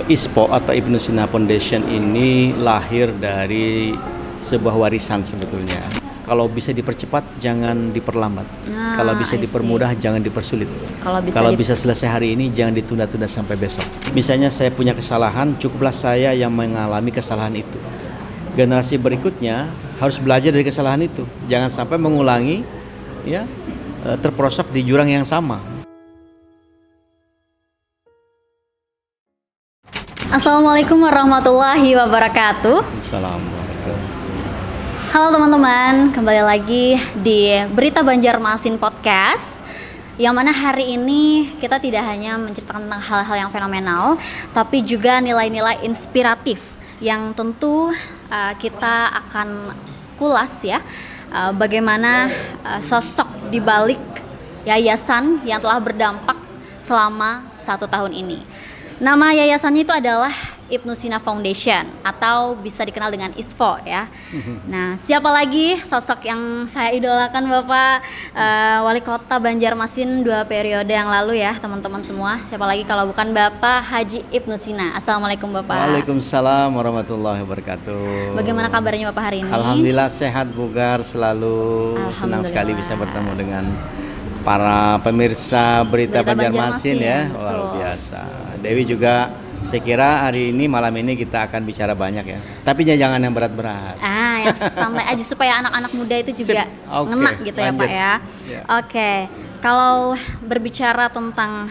ISPO atau Ibnu Sina Foundation ini lahir dari sebuah warisan sebetulnya. Kalau bisa dipercepat, jangan diperlambat. Kalau bisa dipermudah, jangan dipersulit. Kalau bisa selesai hari ini, jangan ditunda-tunda sampai besok. Misalnya saya punya kesalahan, cukuplah saya yang mengalami kesalahan itu. Generasi berikutnya harus belajar dari kesalahan itu. Jangan sampai mengulangi, ya, terperosok di jurang yang sama. Assalamualaikum warahmatullahi wabarakatuh. Assalamualaikum. Halo teman-teman, kembali lagi di Berita Banjarmasin Podcast. Yang mana hari ini kita tidak hanya menceritakan tentang hal-hal yang fenomenal, tapi juga nilai-nilai inspiratif yang tentu kita akan kulas ya. Bagaimana sosok di balik yayasan yang telah berdampak selama 1 tahun ini. Nama yayasannya itu adalah Ibnu Sina Foundation atau bisa dikenal dengan ISFO ya. Nah, siapa lagi sosok yang saya idolakan, Bapak Wali Kota Banjarmasin 2 periode yang lalu ya, teman-teman semua. Siapa lagi kalau bukan Bapak Haji Ibnu Sina. Assalamualaikum Bapak. Waalaikumsalam warahmatullahi wabarakatuh. Bagaimana kabarnya Bapak hari ini? Alhamdulillah sehat, bugar, selalu senang sekali bisa bertemu dengan para pemirsa Berita Banjarmasin ya. Luar biasa. Dewi juga, saya kira hari ini, malam ini kita akan bicara banyak ya. Tapi jangan yang berat-berat. Yang santai aja supaya anak-anak muda itu juga ngena gitu ya Pak ya. Oke, kalau berbicara tentang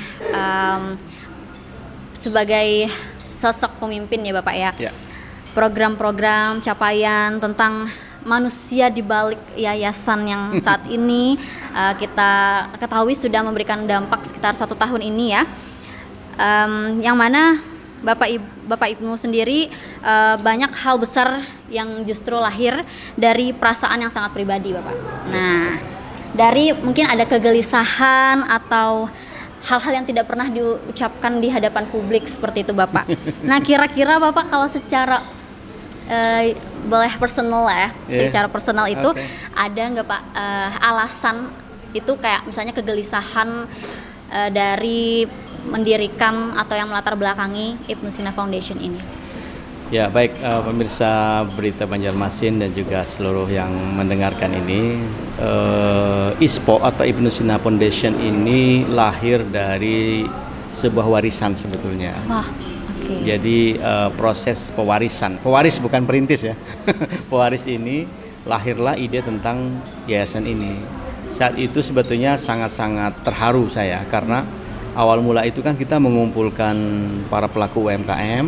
sebagai sosok pemimpin ya Bapak ya. Program-program capaian tentang manusia di balik yayasan yang saat ini kita ketahui sudah memberikan dampak sekitar 1 tahun ini ya. Yang mana Bapak Ibnu sendiri banyak hal besar yang justru lahir dari perasaan yang sangat pribadi Bapak. Nah, dari mungkin ada kegelisahan atau hal-hal yang tidak pernah diucapkan di hadapan publik seperti itu Bapak. Nah, kira-kira Bapak kalau secara boleh personal ya, secara personal itu ada nggak Pak alasan itu kayak misalnya kegelisahan dari mendirikan atau yang melatar belakangi Ibnu Sina Foundation ini? Ya baik, pemirsa Berita Banjarmasin dan juga seluruh yang mendengarkan ini, ISPO atau Ibnu Sina Foundation ini lahir dari sebuah warisan sebetulnya. Jadi proses pewaris bukan perintis ya. Pewaris ini lahirlah ide tentang yayasan ini. Saat itu sebetulnya sangat-sangat terharu saya karena awal mula itu kan kita mengumpulkan para pelaku UMKM,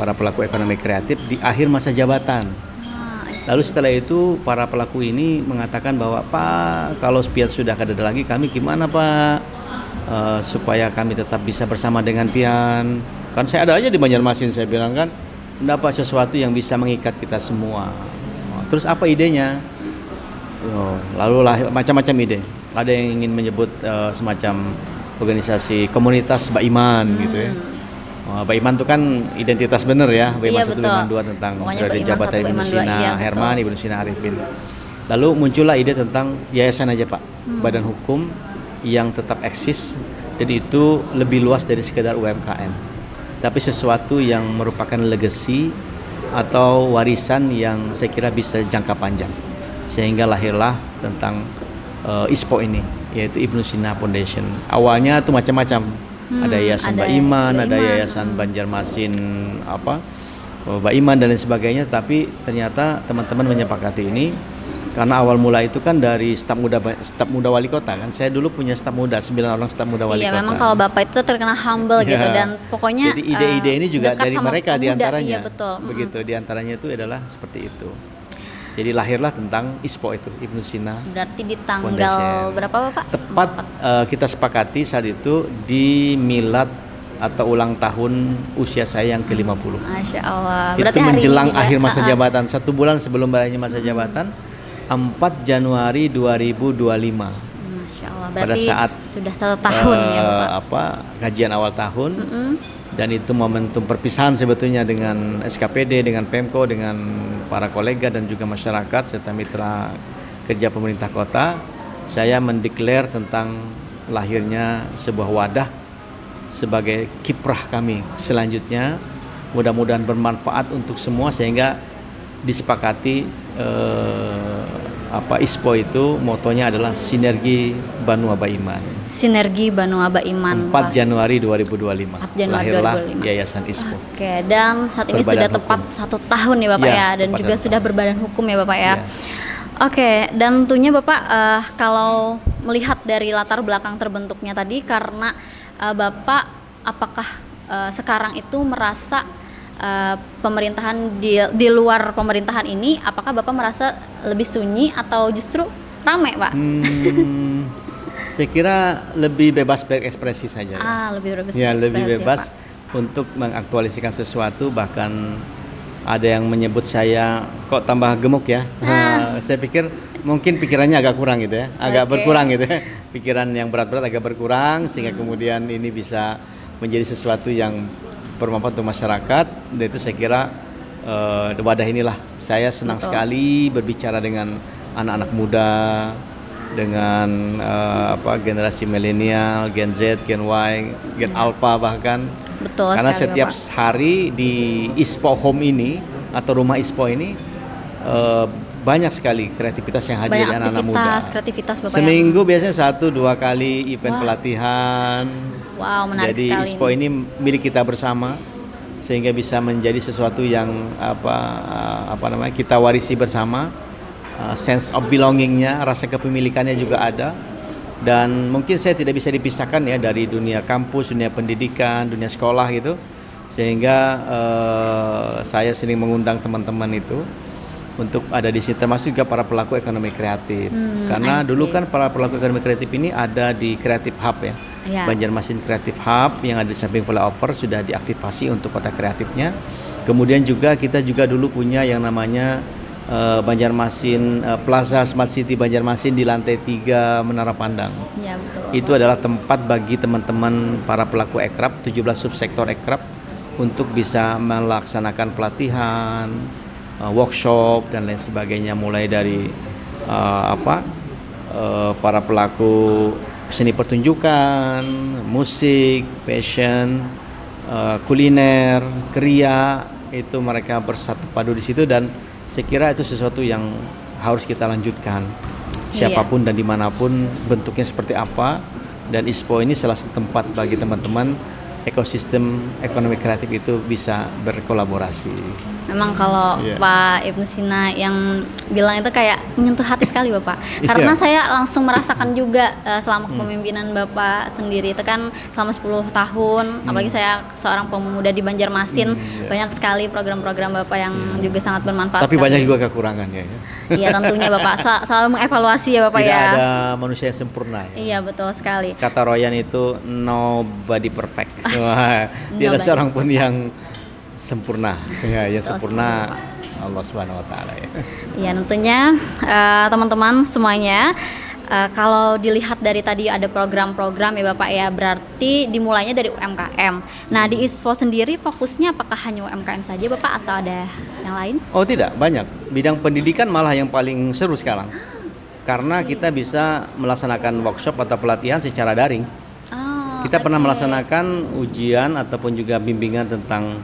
para pelaku ekonomi kreatif di akhir masa jabatan. Lalu setelah itu para pelaku ini mengatakan bahwa Pak, kalau pian sudah kada ada lagi, kami gimana Pak supaya kami tetap bisa bersama dengan pian. Kan saya ada aja di Banjarmasin, saya bilang kan mendapat sesuatu yang bisa mengikat kita semua. Terus apa idenya? Lalu lah macam-macam ide. Ada yang ingin menyebut semacam organisasi komunitas Mbak Iman gitu ya. Mbak Iman itu kan identitas bener ya, Mbak Iman 152 tentang dari jabatan Ibnu Sina Herman, Ibnu Sina Arifin. Lalu muncullah ide tentang yayasan aja Pak, badan hukum yang tetap eksis dan itu lebih luas dari sekedar UMKM. Tapi sesuatu yang merupakan legacy atau warisan yang saya kira bisa jangka panjang. Sehingga lahirlah tentang ISPO ini, yaitu Ibnu Sina Foundation. Awalnya tuh macam-macam. Ada yayasan Mbak Iman, ada yayasan Banjarmasin Mbak Iman dan lain sebagainya, tapi ternyata teman-teman menyepakati ini karena awal mula itu kan dari staf muda wali kota kan. Saya dulu punya staf muda, 9 orang staf muda wali kota. Iya, memang kalau Bapak itu terkenal humble gitu dan pokoknya jadi ide-ide ini juga dari mereka diantaranya. Iya, betul. Begitu, diantaranya itu adalah seperti itu. Jadi lahirlah tentang ISPO itu, Ibnu Sina. Berarti di tanggal Foundation. Berapa Bapak? Tepat kita sepakati saat itu di milad atau ulang tahun usia saya yang ke-50. Masya Allah. Berarti itu menjelang akhir masa jabatan, 1 bulan sebelum berakhirnya masa jabatan, 4 Januari 2025. Masya Allah. Berarti pada saat sudah 1 tahun ya Bapak. Kajian awal tahun. Dan itu momentum perpisahan sebetulnya dengan SKPD, dengan Pemko, dengan para kolega dan juga masyarakat serta mitra kerja pemerintah kota. Saya mendeklar tentang lahirnya sebuah wadah sebagai kiprah kami selanjutnya mudah-mudahan bermanfaat untuk semua sehingga disepakati ISPO itu motonya adalah Sinergi Banua Baiman. Sinergi Banua Baiman. 4 Januari 2025. 4 Januari lahirlah 2025. Yayasan ISPO. Oke, dan saat ini Berbadan sudah hukum. tepat 1 tahun ya Bapak ya, dan juga sudah berbadan hukum ya Bapak ya. Oke, dan tentunya Bapak kalau melihat dari latar belakang terbentuknya tadi, karena Bapak apakah sekarang itu merasa pemerintahan di luar pemerintahan ini, apakah Bapak merasa lebih sunyi atau justru ramai Pak? Saya kira lebih bebas berekspresi saja. Lebih bebas. Ya, lebih bebas ya, untuk mengaktualisasikan sesuatu, bahkan ada yang menyebut saya kok tambah gemuk ya. Saya pikir mungkin pikirannya agak kurang gitu ya, agak berkurang gitu ya. Pikiran yang berat-berat agak berkurang sehingga kemudian ini bisa menjadi sesuatu yang bermanfaat untuk masyarakat. Dan itu saya kira wadah inilah saya senang sekali berbicara dengan anak-anak muda, dengan generasi milenial, Gen Z, Gen Y, Gen Alpha bahkan. Betul. Karena sekali, setiap Bapak. hari di ISPO Home ini atau rumah ISPO ini banyak sekali kreativitas yang hadir dari anak-anak muda. Kreativitas Bapak. Seminggu biasanya 1-2 kali event pelatihan. Wow, menarik Jadi sekali. ISPO ini milik kita bersama sehingga bisa menjadi sesuatu yang kita warisi bersama. Sense of belongingnya, rasa kepemilikannya juga ada. Dan mungkin saya tidak bisa dipisahkan ya dari dunia kampus, dunia pendidikan, dunia sekolah gitu. Sehingga saya sering mengundang teman-teman itu untuk ada di sini, termasuk juga para pelaku ekonomi kreatif. Karena dulu kan para pelaku ekonomi kreatif ini ada di Creative Hub ya. Banjarmasin Creative Hub yang ada di samping flyover sudah diaktifasi untuk kota kreatifnya. Kemudian juga kita juga dulu punya yang namanya Banjarmasin Plaza Smart City Banjarmasin di lantai 3 Menara Pandang. Ya, betul. Itu adalah tempat bagi teman-teman para pelaku ekrab, 17 subsektor ekrab untuk bisa melaksanakan pelatihan, workshop dan lain sebagainya, mulai dari para pelaku seni pertunjukan, musik, fashion, kuliner, kriya, itu mereka bersatu padu di situ. Dan saya kira itu sesuatu yang harus kita lanjutkan, siapapun dan dimanapun bentuknya seperti apa. Dan ISPO ini salah satu tempat bagi teman-teman ekosistem ekonomi kreatif itu bisa berkolaborasi. Memang kalau Pak Ibnu Sina yang bilang itu kayak menyentuh hati sekali Bapak. Karena saya langsung merasakan juga selama kepemimpinan Bapak sendiri itu kan selama 10 tahun, apalagi saya seorang pemuda di Banjarmasin, banyak sekali program-program Bapak yang juga sangat bermanfaat. Tapi banyak juga kekurangannya ya. Iya, tentunya Bapak selalu mengevaluasi ya Bapak. Tidak ya. ada manusia yang sempurna ya. Iya, betul sekali. Kata Royan itu nobody perfect. Tidak ada seorang pun yang sempurna. Ya, yang sempurna Allah Subhanahu wa taala ya. Iya, tentunya teman-teman semuanya, kalau dilihat dari tadi ada program-program ya Bapak ya, berarti dimulainya dari UMKM. Nah, di ISPO sendiri fokusnya apakah hanya UMKM saja Bapak atau ada yang lain? Oh tidak, banyak. Bidang pendidikan malah yang paling seru sekarang. Karena kita bisa melaksanakan workshop atau pelatihan secara daring. Kita pernah melaksanakan ujian ataupun juga bimbingan tentang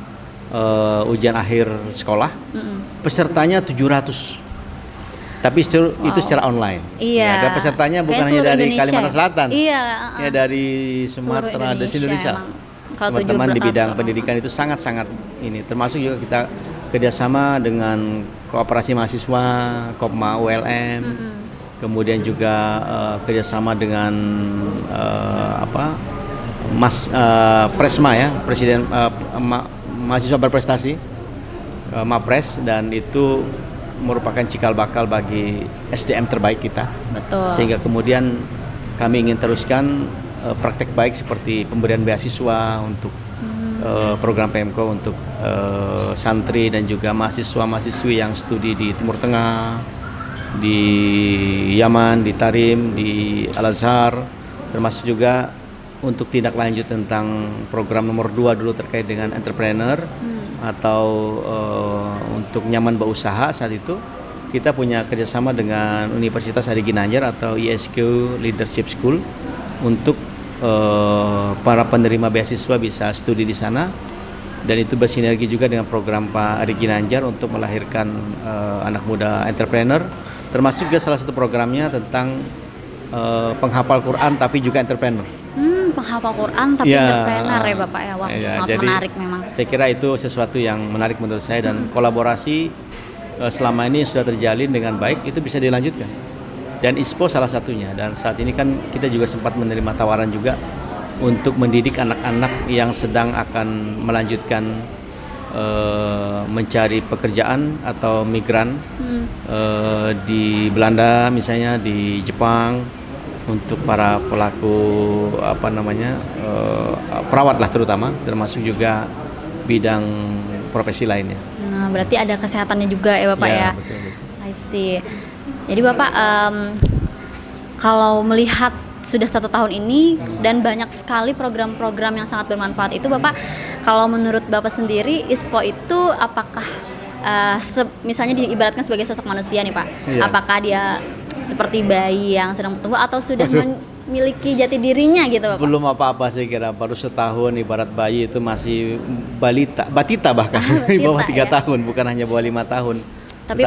ujian akhir sekolah. Pesertanya 700. Tapi itu secara online. Iya. Ya, dan pesertanya bukan hanya dari Indonesia. Kalimantan Selatan. Iya. Ya, dari Sumatera, dari Indonesia. Teman-teman di bidang pendidikan itu sangat-sangat ini. Termasuk juga kita kerjasama dengan Koperasi Mahasiswa, Kopma ULM. Kemudian juga kerjasama dengan Presma ya, Presiden Mahasiswa Berprestasi, Mapres, dan itu merupakan cikal bakal bagi SDM terbaik kita. Betul. Sehingga kemudian kami ingin teruskan praktek baik seperti pemberian beasiswa untuk program PMK untuk santri dan juga mahasiswa-mahasiswi yang studi di Timur Tengah, di Yaman, di Tarim, di Al-Azhar, termasuk juga untuk tindak lanjut tentang program nomor 2 dulu terkait dengan entrepreneur atau untuk nyaman berusaha. Saat itu kita punya kerjasama dengan Universitas Adi Ginanjar atau ISQ Leadership School untuk para penerima beasiswa bisa studi di sana. dan itu bersinergi juga dengan program Pak Ari Ginanjar untuk melahirkan anak muda entrepreneur, termasuk juga salah satu programnya tentang penghafal Quran tapi juga entrepreneur. Penghafal Quran tapi entrepreneur ya Bapak ya. Wah, sangat jadi, menarik memang. Saya kira itu sesuatu yang menarik menurut saya, dan kolaborasi selama ini sudah terjalin dengan baik, itu bisa dilanjutkan. Dan ISPO salah satunya, dan saat ini kan kita juga sempat menerima tawaran juga untuk mendidik anak-anak yang sedang akan melanjutkan mencari pekerjaan atau migran di Belanda misalnya, di Jepang, untuk para pelaku perawat lah terutama, termasuk juga bidang profesi lainnya. Nah, berarti ada kesehatannya juga ya Bapak ya. Betul. I see. Jadi Bapak kalau melihat sudah 1 tahun ini dan banyak sekali program-program yang sangat bermanfaat itu, Bapak, kalau menurut Bapak sendiri ISPO itu apakah misalnya diibaratkan sebagai sosok manusia nih Pak, apakah dia seperti bayi yang sedang bertumbuh atau sudah memiliki jati dirinya gitu Bapak? Belum apa-apa, saya kira baru setahun, ibarat bayi itu masih batita bahkan di bawah 3 tahun, bukan hanya bawah 5 tahun. Tapi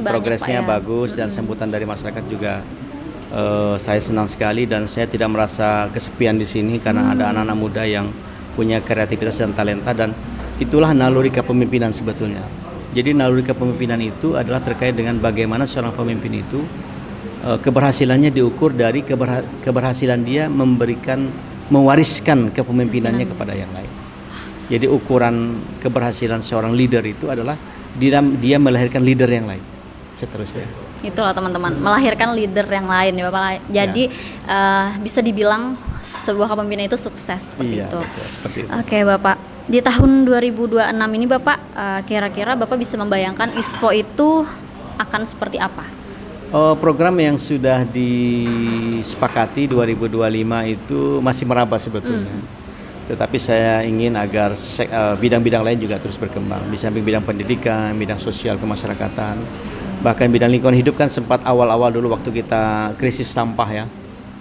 progresnya bagus dan sambutan dari masyarakat juga. Saya senang sekali, dan saya tidak merasa kesepian di sini karena ada anak-anak muda yang punya kreativitas dan talenta, dan itulah naluri kepemimpinan sebetulnya. Jadi naluri kepemimpinan itu adalah terkait dengan bagaimana seorang pemimpin itu keberhasilannya diukur dari keberhasilan dia mewariskan kepemimpinannya kepada yang lain. Jadi ukuran keberhasilan seorang leader itu adalah dia melahirkan leader yang lain seterusnya. Itulah teman-teman, melahirkan leader yang lain ya Bapak. Jadi bisa dibilang sebuah kepemimpinan itu sukses seperti itu. Betul, seperti itu. Oke Bapak, di tahun 2026 ini Bapak kira-kira Bapak bisa membayangkan ISPO itu akan seperti apa? Program yang sudah disepakati 2025 itu masih meraba sebetulnya. Tetapi saya ingin agar bidang-bidang lain juga terus berkembang. Di samping bidang pendidikan, bidang sosial kemasyarakatan, bahkan bidang lingkungan hidup kan sempat awal-awal dulu waktu kita krisis sampah ya.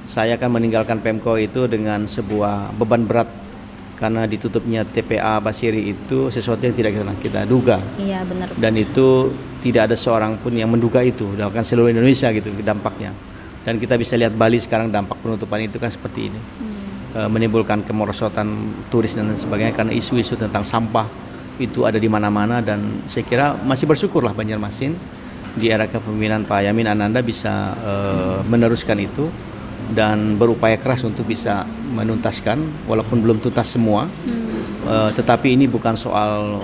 Saya akan meninggalkan Pemko itu dengan sebuah beban berat, karena ditutupnya TPA Basiri itu sesuatu yang tidak kita duga. Iya benar. Dan itu tidak ada seorang pun yang menduga itu, bahkan seluruh Indonesia gitu dampaknya. Dan kita bisa lihat Bali sekarang, dampak penutupan itu kan seperti ini. Menimbulkan kemerosotan turis dan sebagainya karena isu-isu tentang sampah itu ada di mana-mana, dan saya kira masih bersyukurlah Banjarmasin di era kepemimpinan Pak Yamin Ananda bisa meneruskan itu dan berupaya keras untuk bisa menuntaskan, walaupun belum tuntas semua. Tetapi ini bukan soal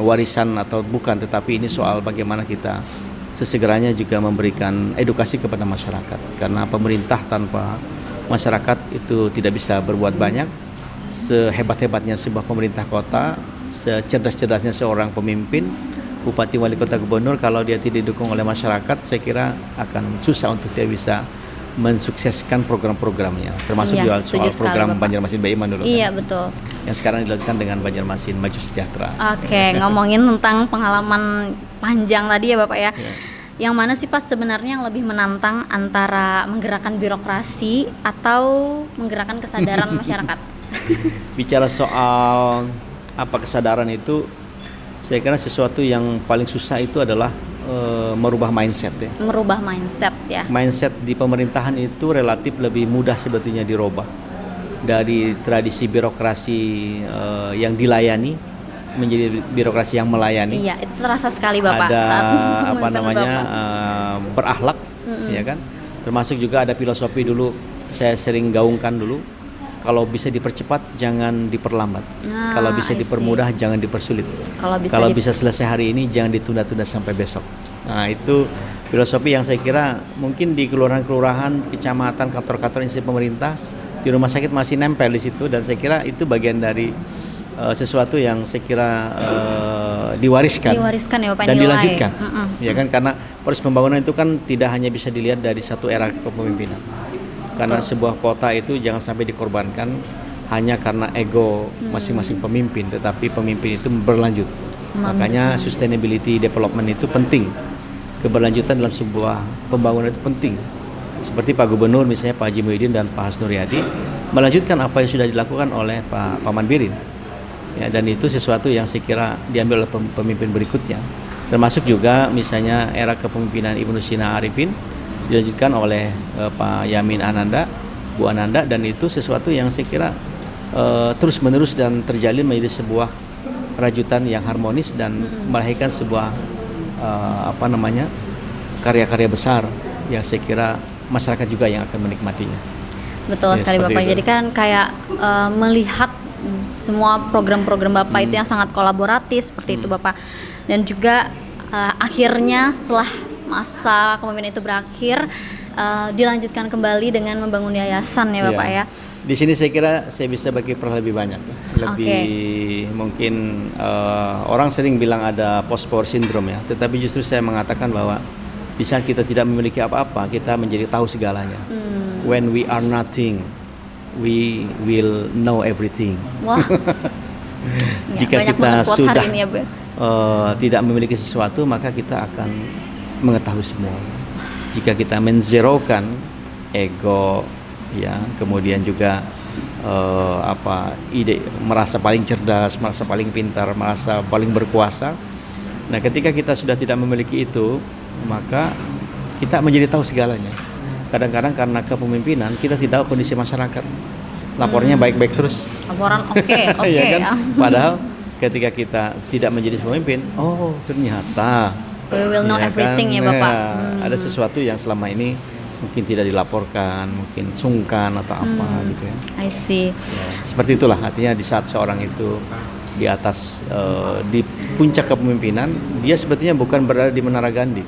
warisan atau bukan, tetapi ini soal bagaimana kita sesegeranya juga memberikan edukasi kepada masyarakat, karena pemerintah tanpa masyarakat itu tidak bisa berbuat banyak. Sehebat-hebatnya sebuah pemerintah kota, secerdas-cerdasnya seorang pemimpin, bupati, wali kota, gubernur, kalau dia tidak didukung oleh masyarakat, saya kira akan susah untuk dia bisa mensukseskan program-programnya, termasuk juga soal program Banjarmasin Beiman dulu. Iya betul. Yang sekarang dilakukan dengan Banjarmasin Maju Sejahtera. Oke, ngomongin tentang pengalaman panjang tadi ya Bapak ya. Yang mana sih Pak sebenarnya yang lebih menantang antara menggerakkan birokrasi atau menggerakkan kesadaran masyarakat? Bicara soal kesadaran itu, saya kira sesuatu yang paling susah itu adalah merubah mindset ya. Merubah mindset ya. Mindset di pemerintahan itu relatif lebih mudah sebetulnya dirubah. Dari tradisi birokrasi yang dilayani menjadi birokrasi yang melayani. Iya, itu terasa sekali Bapak. Ada berakhlak, ya kan. Termasuk juga ada filosofi dulu saya sering gaungkan dulu. Kalau bisa dipercepat, jangan diperlambat. Kalau bisa dipermudah, jangan dipersulit. Kalau bisa selesai hari ini, jangan ditunda-tunda sampai besok. Nah, itu filosofi yang saya kira mungkin di kelurahan-kelurahan, kecamatan, kantor-kantor instansi pemerintah, di rumah sakit masih nempel di situ, dan saya kira itu bagian dari sesuatu yang saya kira diwariskan ya Bapak, dan dilanjutkan. Ya kan, karena proses pembangunan itu kan tidak hanya bisa dilihat dari satu era kepemimpinan. Karena sebuah kota itu jangan sampai dikorbankan hanya karena ego masing-masing pemimpin, tetapi pemimpin itu berlanjut. Makanya sustainability development itu penting. Keberlanjutan dalam sebuah pembangunan itu penting. Seperti Pak Gubernur misalnya, Pak Haji Muhyiddin dan Pak Hasnur Yadi melanjutkan apa yang sudah dilakukan oleh Pak Paman Birin. Ya, dan itu sesuatu yang saya kira diambil oleh pemimpin berikutnya. Termasuk juga misalnya era kepemimpinan Ibu Nusina Arifin dilanjutkan oleh Pak Yamin Ananda, Bu Ananda, dan itu sesuatu yang saya kira terus menerus dan terjalin menjadi sebuah rajutan yang harmonis dan melahirkan sebuah karya-karya besar yang saya kira masyarakat juga yang akan menikmatinya. Betul Ya, sekali Bapak. itu. Jadi kan kayak melihat semua program-program Bapak itu yang sangat kolaboratif seperti itu Bapak. Dan juga akhirnya setelah masa kepemimpinan itu berakhir, dilanjutkan kembali dengan membangun yayasan ya Bapak ya. Di sini saya kira saya bisa berkiprah lebih banyak, lebih mungkin orang sering bilang ada post power syndrome ya, tetapi justru saya mengatakan bahwa di saat kita tidak memiliki apa-apa, kita menjadi tahu segalanya. When we are nothing, we will know everything. Wah. Jika banyak kita banget quotes sudah hari ini ya, Bu. tidak memiliki sesuatu, maka kita akan mengetahui semua. Jika kita menzerokan ego, ya, kemudian juga ide, merasa paling cerdas, merasa paling pintar, merasa paling berkuasa. Nah, ketika kita sudah tidak memiliki itu, maka kita menjadi tahu segalanya. Kadang-kadang karena kepemimpinan kita tidak tahu kondisi masyarakat. Lapornya baik-baik terus. Laporan oke Ya kan? ya. Padahal ketika kita tidak menjadi pemimpin, oh ternyata We will know ya everything kan? ya Bapak. Ada sesuatu yang selama ini mungkin tidak dilaporkan, mungkin sungkan atau apa gitu ya. I see. Ya, seperti itulah artinya di saat seorang itu di atas di puncak kepemimpinan, dia sebetulnya bukan berada di Menara Gandhi.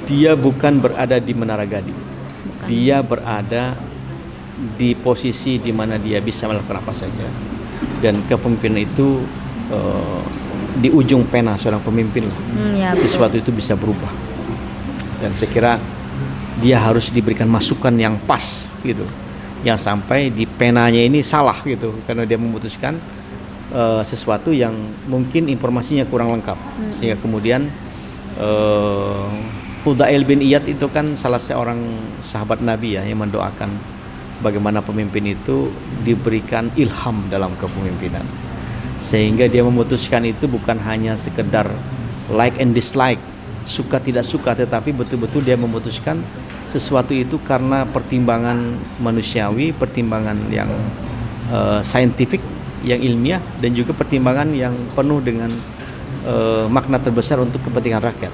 Dia bukan berada di Menara Gandhi. Dia berada di posisi di mana dia bisa melakukan apa saja. Dan kepemimpinan itu di ujung pena seorang pemimpin lah. Ya, betul. Sesuatu itu bisa berubah. Dan saya kira dia harus diberikan masukan yang pas gitu. Yang sampai di penanya ini salah gitu karena dia memutuskan sesuatu yang mungkin informasinya kurang lengkap. Sehingga kemudian Fudail bin Iyad itu kan salah seorang sahabat Nabi ya yang mendoakan bagaimana pemimpin itu diberikan ilham dalam kepemimpinan. Sehingga dia memutuskan itu bukan hanya sekedar like and dislike, suka tidak suka, tetapi betul-betul dia memutuskan sesuatu itu karena pertimbangan manusiawi, pertimbangan yang saintifik, yang ilmiah, dan juga pertimbangan yang penuh dengan makna terbesar untuk kepentingan rakyat.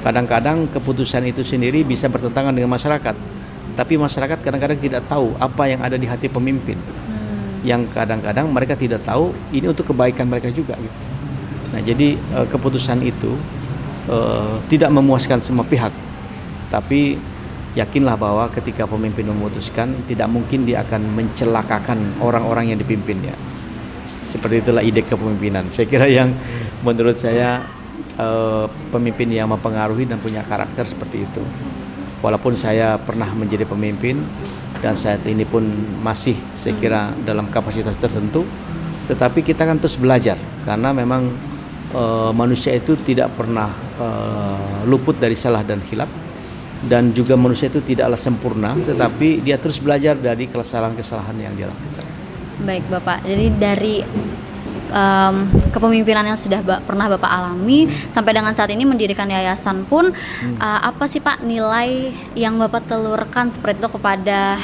Kadang-kadang keputusan itu sendiri bisa bertentangan dengan masyarakat, tapi masyarakat kadang-kadang tidak tahu apa yang ada di hati pemimpin. Yang kadang-kadang mereka tidak tahu ini untuk kebaikan mereka juga gitu. Nah, jadi keputusan itu tidak memuaskan semua pihak, tapi yakinlah bahwa ketika pemimpin memutuskan, tidak mungkin dia akan mencelakakan orang-orang yang dipimpinnya. Seperti itulah ide kepemimpinan. Saya kira yang menurut saya pemimpin yang mempengaruhi dan punya karakter seperti itu. Walaupun saya pernah menjadi pemimpin dan saat ini pun masih saya kira dalam kapasitas tertentu, tetapi kita kan terus belajar karena memang manusia itu tidak pernah luput dari salah dan khilaf, dan juga manusia itu tidaklah sempurna, tetapi dia terus belajar dari kesalahan-kesalahan yang dia lakukan. Baik Bapak, jadi dari kepemimpinan yang sudah pernah Bapak alami sampai dengan saat ini mendirikan yayasan pun, apa sih Pak nilai yang Bapak telurkan seperti itu kepada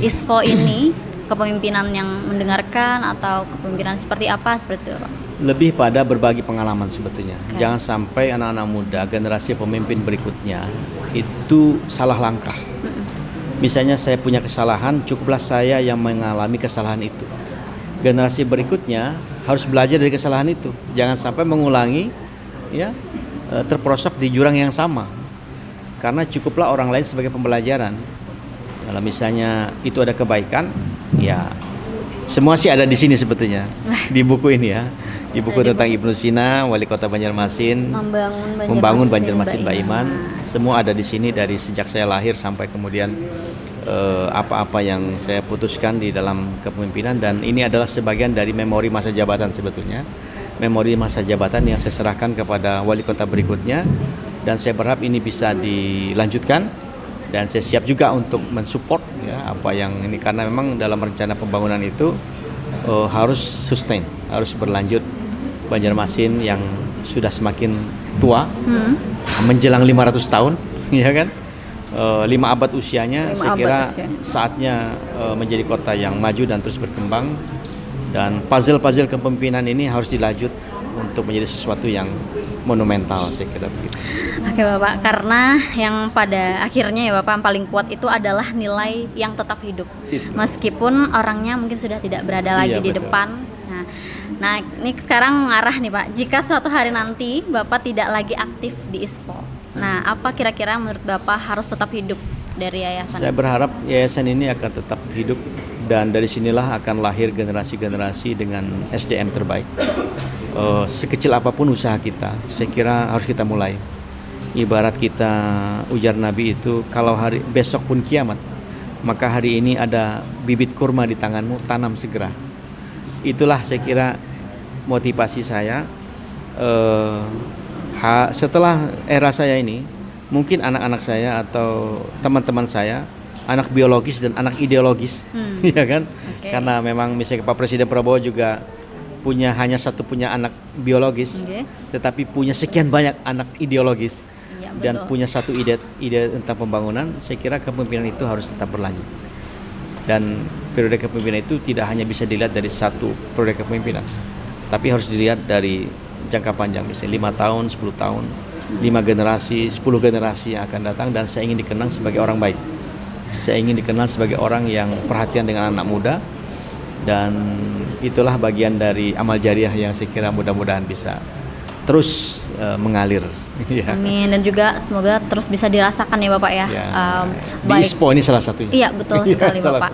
ISFO ini, kepemimpinan yang mendengarkan atau kepemimpinan seperti apa seperti itu Pak? Lebih pada berbagi pengalaman sebetulnya. Jangan sampai anak-anak muda, generasi pemimpin berikutnya itu salah langkah. Misalnya saya punya kesalahan, cukuplah saya yang mengalami kesalahan itu. Generasi berikutnya harus belajar dari kesalahan itu. Jangan sampai mengulangi, ya, terperosok di jurang yang sama. Karena cukuplah orang lain sebagai pembelajaran. Kalau misalnya itu ada kebaikan, ya semua sih ada di sini sebetulnya di buku ini ya. Di buku tentang Ibnu Sina, Wali Kota Banjarmasin, membangun Banjarmasin Mbak Iman, semua ada di sini dari sejak saya lahir sampai kemudian apa-apa yang saya putuskan di dalam kepemimpinan, dan ini adalah sebagian dari memori masa jabatan sebetulnya. Memori masa jabatan yang saya serahkan kepada wali kota berikutnya, dan saya berharap ini bisa dilanjutkan, dan saya siap juga untuk mensupport ya apa yang ini, karena memang dalam rencana pembangunan itu harus sustain, harus berlanjut. Banjarmasin yang sudah semakin tua, menjelang 500 tahun, ya kan? 5 abad usianya, saya kira saatnya menjadi kota yang maju dan terus berkembang. Dan puzzle-puzzle kepemimpinan ini harus dilajut untuk menjadi sesuatu yang monumental, saya kira begitu. Oke Bapak, karena yang pada akhirnya ya Bapak yang paling kuat itu adalah nilai yang tetap hidup. Meskipun orangnya mungkin sudah tidak berada lagi di depan. Nah, ini sekarang mengarah nih Pak. Jika suatu hari nanti Bapak tidak lagi aktif di ISPO, nah apa kira-kira menurut Bapak harus tetap hidup dari yayasan? Saya berharap yayasan ini akan tetap hidup, dan dari sinilah akan lahir generasi-generasi dengan SDM terbaik. Sekecil apapun usaha kita, saya kira harus kita mulai. Ibarat kita, ujar Nabi itu, kalau hari besok pun kiamat, maka hari ini ada bibit kurma di tanganmu, tanam segera. Itulah saya kira motivasi saya. Setelah era saya ini, mungkin anak-anak saya atau teman-teman saya, anak biologis dan anak ideologis, ya kan? Karena memang misalnya Pak Presiden Prabowo juga hanya punya anak biologis, tetapi punya sekian banyak anak ideologis, dan punya satu ide tentang pembangunan. Saya kira kepemimpinan itu harus tetap berlanjut, dan periode kepemimpinan itu tidak hanya bisa dilihat dari satu periode kepemimpinan, tapi harus dilihat dari jangka panjang, misalnya 5 tahun, 10 tahun, 5 generasi, 10 generasi yang akan datang. Dan saya ingin dikenang sebagai orang baik. Saya ingin dikenal sebagai orang yang perhatian dengan anak muda, dan itulah bagian dari amal jariah yang saya kira mudah-mudahan bisa terus mengalir. Amin, dan juga semoga terus bisa dirasakan ya Bapak ya. Di ISPO ini salah satunya. Iya betul sekali Bapak.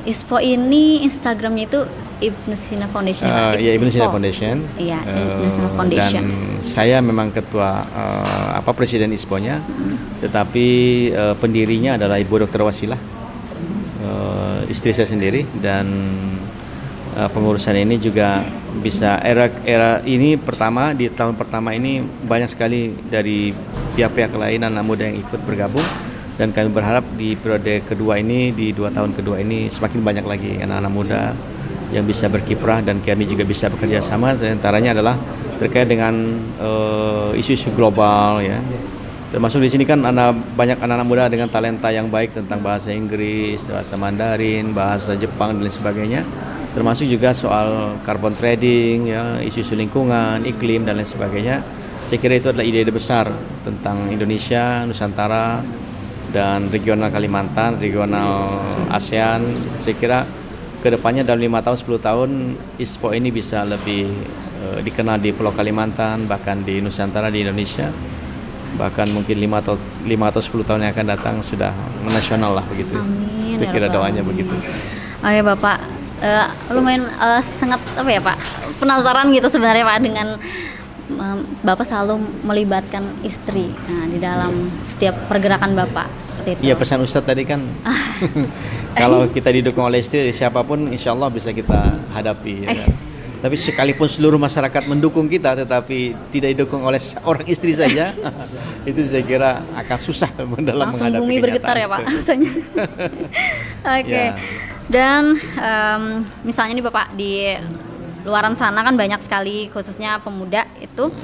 ISPO ini Instagramnya itu Ibnu Sina Foundation. Ibnu Sina Foundation. Iya, Ibnu Sina Foundation. Dan saya memang ketua presiden ISPO-nya, tetapi pendirinya adalah Ibu Dr. Wasilah, istri saya sendiri, dan pengurusan ini juga bisa era ini pertama, di tahun pertama ini banyak sekali dari pihak-pihak lain anak muda yang ikut bergabung, dan kami berharap di periode kedua ini, di 2 tahun kedua ini semakin banyak lagi anak-anak muda yang bisa berkiprah, dan kami juga bisa bekerja sama. Antaranya adalah terkait dengan isu-isu global, ya. Termasuk di sini kan banyak anak-anak muda dengan talenta yang baik tentang bahasa Inggris, bahasa Mandarin, bahasa Jepang dan lain sebagainya. Termasuk juga soal carbon trading, ya, isu-isu lingkungan, iklim dan lain sebagainya. Saya kira itu adalah ide-ide besar tentang Indonesia, Nusantara, dan regional Kalimantan, regional ASEAN. Saya kira kedepannya dalam 5 tahun, 10 tahun ISPO ini bisa lebih dikenal di Pulau Kalimantan, bahkan di Nusantara, di Indonesia. Bahkan mungkin 5 atau 10 tahun yang akan datang sudah nasional lah begitu. Amin, saya kira doanya begitu. Oke Bapak, lumayan sangat apa ya Pak, penasaran gitu sebenarnya Pak dengan Bapak selalu melibatkan istri di dalam setiap pergerakan Bapak seperti itu. Iya, pesan Ustadz tadi kan kalau kita didukung oleh istri, siapapun insya Allah bisa kita hadapi, ya kan? Tapi sekalipun seluruh masyarakat mendukung kita tetapi tidak didukung oleh seorang istri saja, itu saya kira akan susah dalam langsung menghadapi bumi bergetar ya Pak rasanya. Oke. Dan misalnya nih Bapak, di luaran sana kan banyak sekali khususnya pemuda itu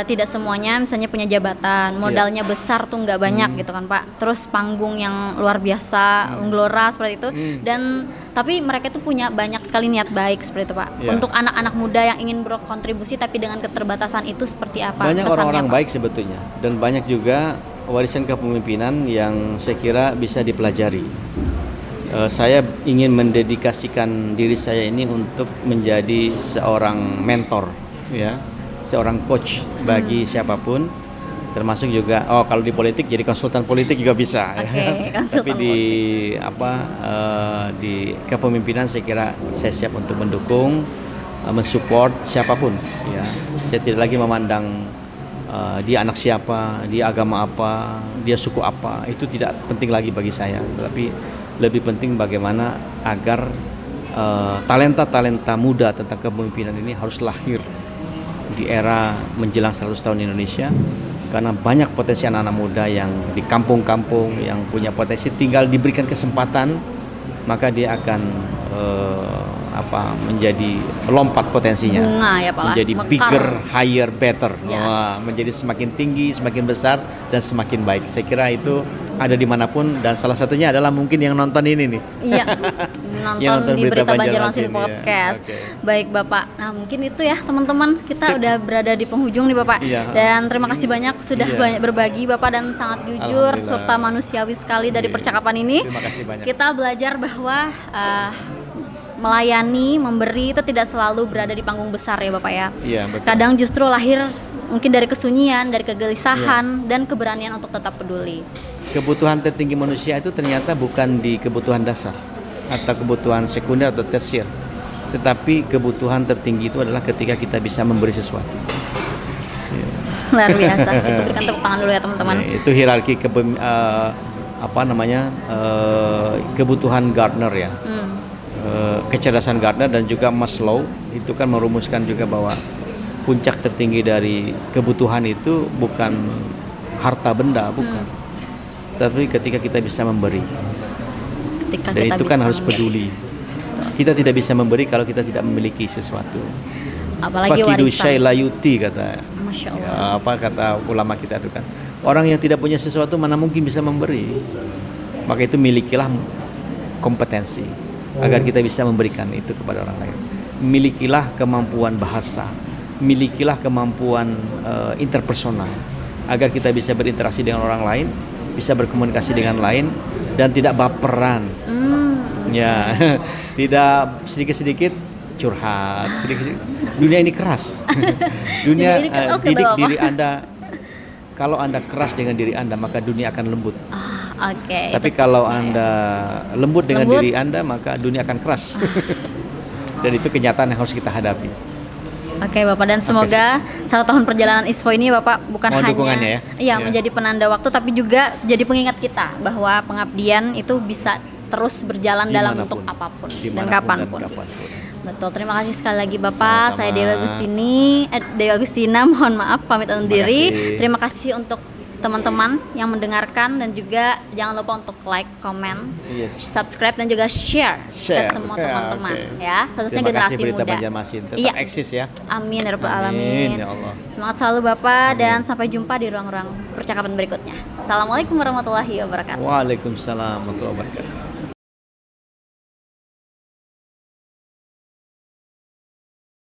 tidak semuanya misalnya punya jabatan, modalnya besar tuh nggak banyak gitu kan Pak. Terus panggung yang luar biasa, menggelora seperti itu, dan tapi mereka itu punya banyak sekali niat baik seperti itu Pak. Untuk anak-anak muda yang ingin berkontribusi tapi dengan keterbatasan itu seperti apa? Banyak orang-orang baik sebetulnya, dan banyak juga warisan kepemimpinan yang saya kira bisa dipelajari. Saya ingin mendedikasikan diri saya ini untuk menjadi seorang mentor, ya, seorang coach bagi siapapun, termasuk juga kalau di politik jadi konsultan politik juga bisa. Tapi di kepemimpinan saya kira saya siap untuk mendukung, mensupport siapapun, ya. Saya tidak lagi memandang dia anak siapa, dia agama apa, dia suku apa, itu tidak penting lagi bagi saya. Tapi lebih penting bagaimana agar talenta-talenta muda tentang kepemimpinan ini harus lahir di era menjelang 100 tahun Indonesia, karena banyak potensi anak-anak muda yang di kampung-kampung yang punya potensi, tinggal diberikan kesempatan maka dia akan menjadi lompat potensinya. Bunga ya Pak. Menjadi Mekar. bigger, higher, better. Yes. Wah, menjadi semakin tinggi, semakin besar dan semakin baik. Saya kira itu ada dimanapun dan salah satunya adalah mungkin yang nonton ini nih. Iya, Yang nonton di Berita Banjarmasin ya. Podcast. Oke. Baik Bapak, nah mungkin itu ya teman-teman, kita udah berada di penghujung nih Bapak. Iya. Dan terima kasih banyak sudah Iya. banyak berbagi Bapak dan sangat jujur Alhamdulillah. serta manusiawi sekali dari Iya. percakapan ini. Terima kasih banyak. Kita belajar bahwa melayani, memberi itu tidak selalu berada di panggung besar ya Bapak ya. Iya, betul. Kadang justru lahir mungkin dari kesunyian, dari kegelisahan Iya. dan keberanian untuk tetap peduli. Kebutuhan tertinggi manusia itu ternyata bukan di kebutuhan dasar atau kebutuhan sekunder atau tersier, tetapi kebutuhan tertinggi itu adalah ketika kita bisa memberi sesuatu. Luar biasa. Kita berikan tepuk tangan dulu ya teman-teman. Itu hierarki kebutuhan Gardner ya. Kecerdasan Gardner dan juga Maslow itu kan merumuskan juga bahwa puncak tertinggi dari kebutuhan itu bukan harta benda, bukan. Tapi ketika kita bisa memberi. Ketika Dan kita itu kan bisa harus memberi. peduli. Kita tidak bisa memberi kalau kita tidak memiliki sesuatu. Apalagi Fakidu warisan. syai la yuti kata. Masya Ya, Allah. apa kata ulama kita itu kan. Orang yang tidak punya sesuatu mana mungkin bisa memberi. Maka itu milikilah kompetensi agar kita bisa memberikan itu kepada orang lain. Milikilah kemampuan bahasa, milikilah kemampuan interpersonal agar kita bisa berinteraksi dengan orang lain, bisa berkomunikasi dengan lain dan tidak baperan. Ya, tidak sedikit-sedikit curhat, sedikit-sedikit. Dunia ini keras. Dunia Dunia ini keras, kata didik Bapak. diri Anda. Kalau Anda keras dengan diri Anda, maka dunia akan lembut. Oke. Tapi itu kalau tipsnya. Anda lembut dengan Lembut. diri Anda, maka dunia akan keras. Dan itu kenyataan yang harus kita hadapi. Oke Bapak, dan semoga 1 tahun perjalanan ISFO ini Bapak bukan Mohon hanya dukungannya ya. Iya, Iya. menjadi penanda waktu tapi juga jadi pengingat kita bahwa pengabdian itu bisa terus berjalan dalam bentuk apapun dan kapanpun. Betul, terima kasih sekali lagi Bapak. Sama-sama. Saya Dewi Agustina, mohon maaf pamit undur Terima diri. kasih. Terima kasih untuk teman-teman yang mendengarkan dan juga jangan lupa untuk like, komen, Yes. subscribe dan juga share ke Share. semua Ya, teman-teman oke. ya, khususnya Terima generasi kasih Berita muda. Banjarmasin. Tetap Iya. eksis ya. Amin ya rabbal Amin, alamin. ya Allah. Semangat selalu Bapak Amin. dan sampai jumpa di ruang-ruang percakapan berikutnya. Assalamualaikum warahmatullahi wabarakatuh. Waalaikumsalam warahmatullahi wabarakatuh.